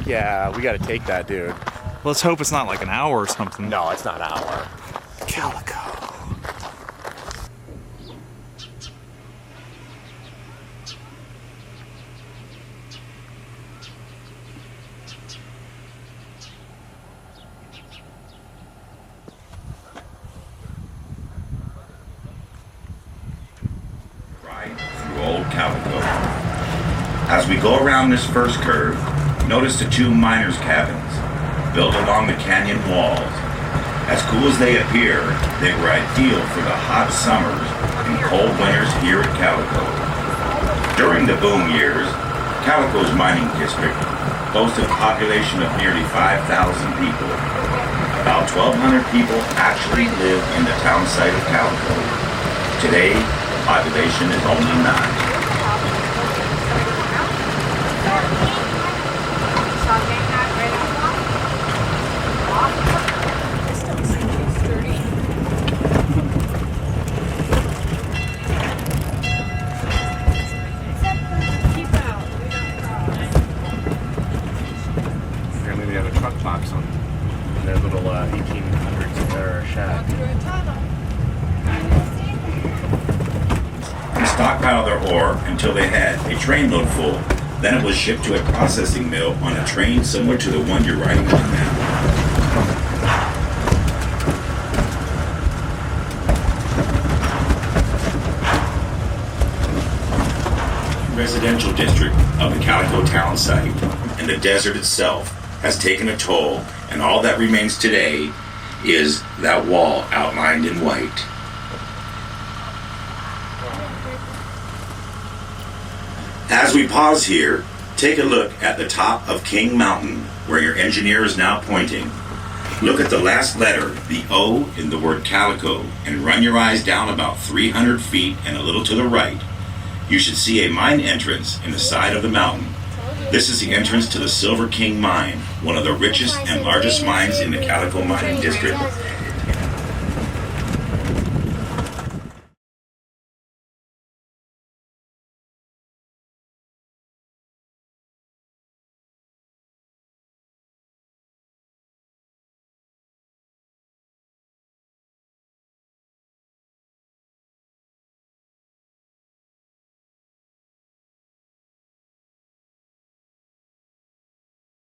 Yeah, we gotta take that, dude. Let's hope it's not like an hour or something. No, it's not an hour. Calico. Through old Calico. As we go around this first curve, notice the two miners' cabins built along the canyon walls. As cool as they appear, they were ideal for the hot summers and cold winters here at Calico. During the boom years, Calico's mining district boasted a population of nearly 5,000 people. About 1,200 people actually live in the town site of Calico. Today, population is only 9. Apparently they have a truck box on their little 1800s or shack. They stockpiled their ore until they had a train load full. Then it was shipped to a processing mill on a train similar to the one you're riding on now. Residential district of the Calico town site and the desert itself has taken a toll, and all that remains today is that wall outlined in white. As we pause here, take a look at the top of King Mountain, where your engineer is now pointing. Look at the last letter, the O in the word Calico, and run your eyes down about 300 feet and a little to the right. You should see a mine entrance in the side of the mountain. This is the entrance to the Silver King Mine, one of the richest and largest mines in the Calico mining district,